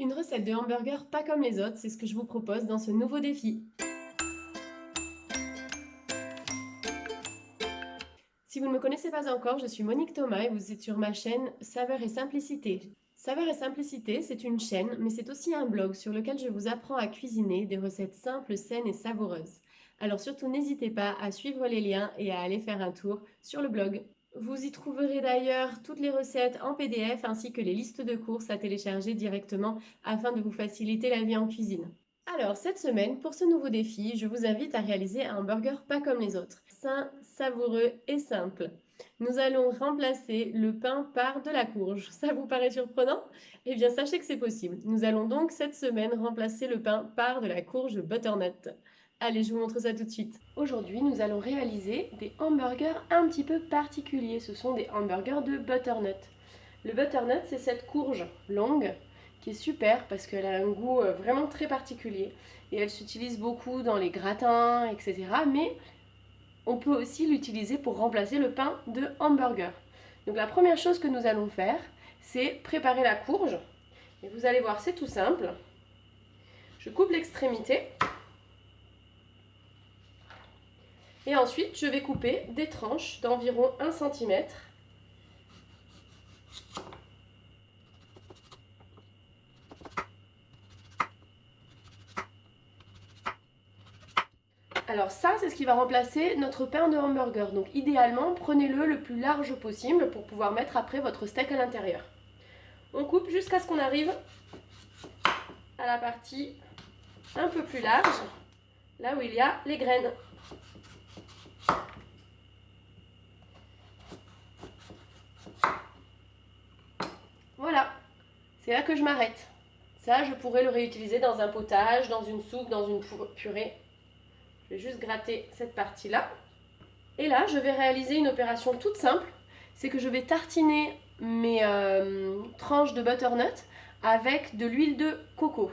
Une recette de hamburger pas comme les autres, c'est ce que je vous propose dans ce nouveau défi. Si vous ne me connaissez pas encore, je suis Monique Thomas et vous êtes sur ma chaîne Saveur et Simplicité. Saveur et Simplicité, c'est une chaîne, mais c'est aussi un blog sur lequel je vous apprends à cuisiner des recettes simples, saines et savoureuses. Alors surtout n'hésitez pas à suivre les liens et à aller faire un tour sur le blog. Vous y trouverez d'ailleurs toutes les recettes en PDF ainsi que les listes de courses à télécharger directement afin de vous faciliter la vie en cuisine. Alors, cette semaine, pour ce nouveau défi, je vous invite à réaliser un burger pas comme les autres. Sain, savoureux et simple. Nous allons remplacer le pain par de la courge. Ça vous paraît surprenant? Eh bien, sachez que c'est possible. Nous allons donc cette semaine remplacer le pain par de la courge butternut. Allez, je vous montre ça tout de suite. Aujourd'hui, nous allons réaliser des hamburgers un petit peu particuliers. Ce sont des hamburgers de butternut. Le butternut, c'est cette courge longue qui est super parce qu'elle a un goût vraiment très particulier et elle s'utilise beaucoup dans les gratins, etc. Mais on peut aussi l'utiliser pour remplacer le pain de hamburger. Donc la première chose que nous allons faire, c'est préparer la courge. Et vous allez voir, c'est tout simple. Je coupe l'extrémité. Et ensuite, je vais couper des tranches d'environ 1 cm. Alors ça, c'est ce qui va remplacer notre pain de hamburger. Donc idéalement, prenez-le le plus large possible pour pouvoir mettre après votre steak à l'intérieur. On coupe jusqu'à ce qu'on arrive à la partie un peu plus large, là où il y a les graines. Voilà, c'est là que je m'arrête. Ça, je pourrais le réutiliser dans un potage, dans une soupe, dans une purée. Je vais juste gratter cette partie-là. Et là, je vais réaliser une opération toute simple. C'est que je vais tartiner mes tranches de butternut avec de l'huile de coco.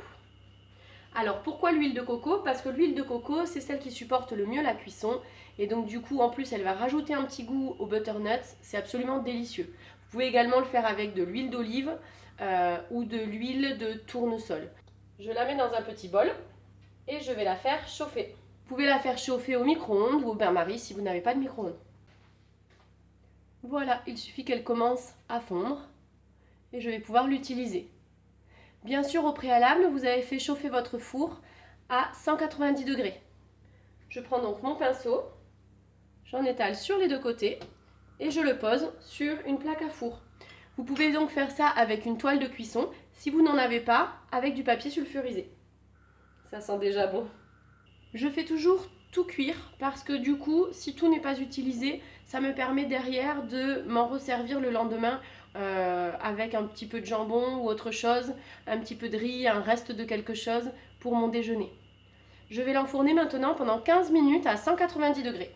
Alors pourquoi l'huile de coco? Parce que l'huile de coco, c'est celle qui supporte le mieux la cuisson. Et donc du coup, en plus, elle va rajouter un petit goût au butternut. C'est absolument délicieux. Vous pouvez également le faire avec de l'huile d'olive ou de l'huile de tournesol. Je la mets dans un petit bol et je vais la faire chauffer. Vous pouvez la faire chauffer au micro-ondes ou au bain-marie si vous n'avez pas de micro-ondes. Voilà, il suffit qu'elle commence à fondre et je vais pouvoir l'utiliser. Bien sûr, au préalable, vous avez fait chauffer votre four à 190 degrés. Je prends donc mon pinceau, j'en étale sur les deux côtés et je le pose sur une plaque à four. Vous pouvez donc faire ça avec une toile de cuisson, si vous n'en avez pas, avec du papier sulfurisé. Ça sent déjà bon. Je fais toujours tout cuire parce que du coup, si tout n'est pas utilisé, ça me permet derrière de m'en resservir le lendemain avec un petit peu de jambon ou autre chose, un petit peu de riz, un reste de quelque chose pour mon déjeuner. Je vais l'enfourner maintenant pendant 15 minutes à 190 degrés.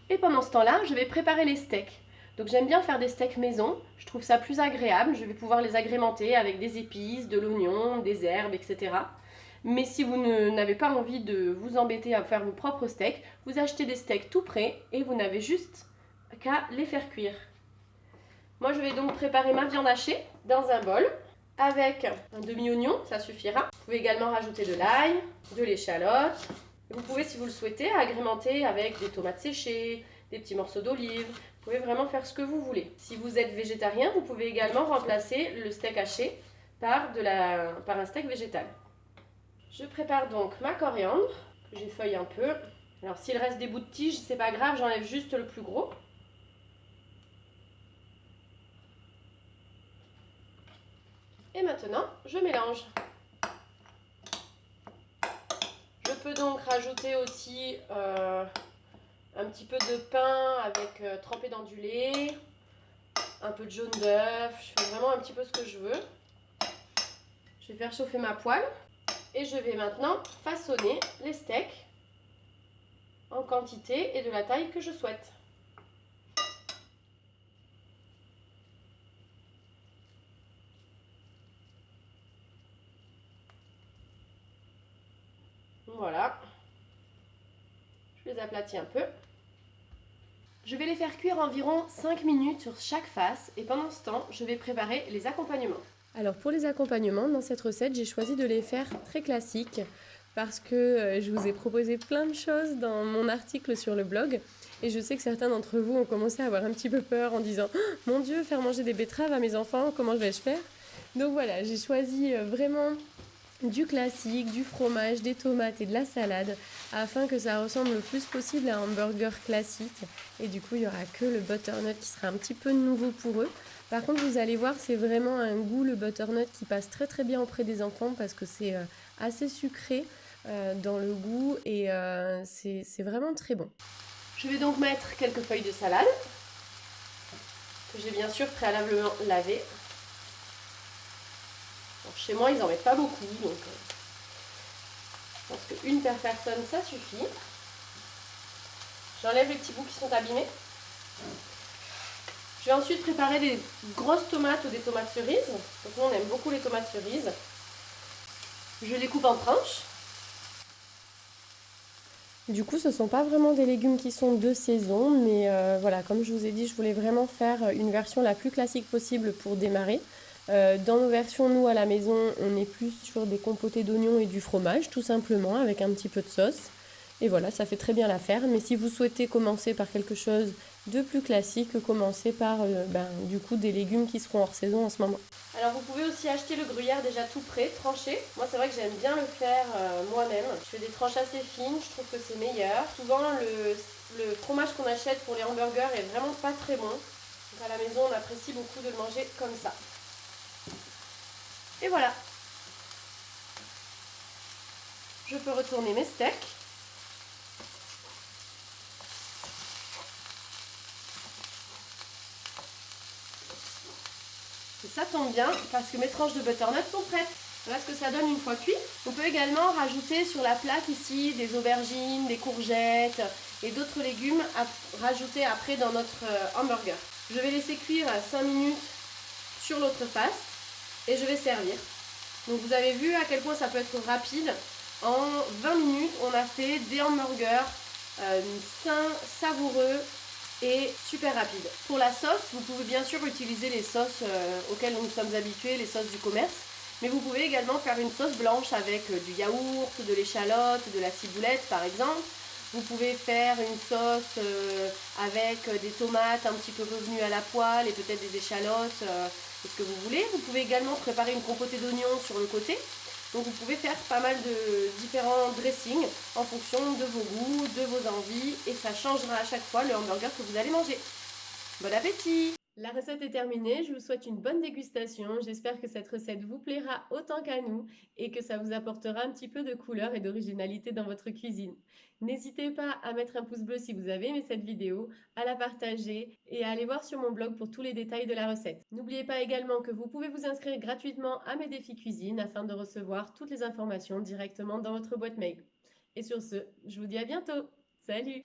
Et pendant ce temps-là, je vais préparer les steaks. Donc j'aime bien faire des steaks maison, je trouve ça plus agréable, je vais pouvoir les agrémenter avec des épices, de l'oignon, des herbes, etc. Mais si vous n'avez pas envie de vous embêter à faire vos propres steaks, vous achetez des steaks tout prêts et vous n'avez juste qu'à les faire cuire. Moi je vais donc préparer ma viande hachée dans un bol avec un demi-oignon, ça suffira. Vous pouvez également rajouter de l'ail, de l'échalote. Vous pouvez, si vous le souhaitez, agrémenter avec des tomates séchées, des petits morceaux d'olive. Vous pouvez vraiment faire ce que vous voulez. Si vous êtes végétarien, vous pouvez également remplacer le steak haché par un steak végétal. Je prépare donc ma coriandre, que j'effeuille un peu. Alors s'il reste des bouts de tige, c'est pas grave, j'enlève juste le plus gros. Et maintenant, je mélange. Je peux donc rajouter aussi un petit peu de pain avec trempé dans du lait, un peu de jaune d'œuf. Je fais vraiment un petit peu ce que je veux. Je vais faire chauffer ma poêle et je vais maintenant façonner les steaks en quantité et de la taille que je souhaite. Voilà. Je les aplatis un peu. Je vais les faire cuire environ 5 minutes sur chaque face et pendant ce temps, je vais préparer les accompagnements. Alors pour les accompagnements, dans cette recette, j'ai choisi de les faire très classiques parce que je vous ai proposé plein de choses dans mon article sur le blog et je sais que certains d'entre vous ont commencé à avoir un petit peu peur en disant oh, « Mon Dieu, faire manger des betteraves à mes enfants, comment vais-je faire ?» Donc voilà, j'ai choisi vraiment du classique, du fromage, des tomates et de la salade afin que ça ressemble le plus possible à un burger classique. Et du coup, il n'y aura que le butternut qui sera un petit peu nouveau pour eux. Par contre, vous allez voir, c'est vraiment un goût, le butternut, qui passe très très bien auprès des enfants parce que c'est assez sucré dans le goût et c'est vraiment très bon. Je vais donc mettre quelques feuilles de salade que j'ai bien sûr préalablement lavées. Alors, chez moi, ils n'en mettent pas beaucoup, donc je pense qu'une per personne, ça suffit. J'enlève les petits bouts qui sont abîmés. Je vais ensuite préparer des grosses tomates ou des tomates cerises. Donc nous, on aime beaucoup les tomates cerises. Je les coupe en tranches. Du coup, ce ne sont pas vraiment des légumes qui sont de saison, mais voilà, comme je vous ai dit, je voulais vraiment faire une version la plus classique possible pour démarrer. Dans nos versions, nous, à la maison, on est plus sur des compotés d'oignons et du fromage, tout simplement, avec un petit peu de sauce. Et voilà, ça fait très bien l'affaire. Mais si vous souhaitez commencer par quelque chose de plus classique, commencez par du coup des légumes qui seront hors saison en ce moment. Alors vous pouvez aussi acheter le gruyère déjà tout prêt, tranché. Moi c'est vrai que j'aime bien le faire moi-même. Je fais des tranches assez fines, je trouve que c'est meilleur. Souvent le fromage qu'on achète pour les hamburgers est vraiment pas très bon. Donc à la maison on apprécie beaucoup de le manger comme ça. Et voilà. Je peux retourner mes steaks. Et ça tombe bien parce que mes tranches de butternut sont prêtes. Voilà ce que ça donne une fois cuit. On peut également rajouter sur la plaque ici des aubergines, des courgettes et d'autres légumes à rajouter après dans notre hamburger. Je vais laisser cuire 5 minutes sur l'autre face et je vais servir. Donc vous avez vu à quel point ça peut être rapide. En 20 minutes, on a fait des hamburgers sains, savoureux et super rapide. Pour la sauce, vous pouvez bien sûr utiliser les sauces auxquelles nous sommes habitués, les sauces du commerce, mais vous pouvez également faire une sauce blanche avec du yaourt, de l'échalote, de la ciboulette par exemple. Vous pouvez faire une sauce avec des tomates un petit peu revenues à la poêle et peut-être des échalotes, ce que vous voulez. Vous pouvez également préparer une compotée d'oignons sur le côté. Donc vous pouvez faire pas mal de différents dressings en fonction de vos goûts, de vos envies et ça changera à chaque fois le hamburger que vous allez manger. Bon appétit! La recette est terminée, je vous souhaite une bonne dégustation. J'espère que cette recette vous plaira autant qu'à nous et que ça vous apportera un petit peu de couleur et d'originalité dans votre cuisine. N'hésitez pas à mettre un pouce bleu si vous avez aimé cette vidéo, à la partager et à aller voir sur mon blog pour tous les détails de la recette. N'oubliez pas également que vous pouvez vous inscrire gratuitement à mes défis cuisine afin de recevoir toutes les informations directement dans votre boîte mail. Et sur ce, je vous dis à bientôt. Salut!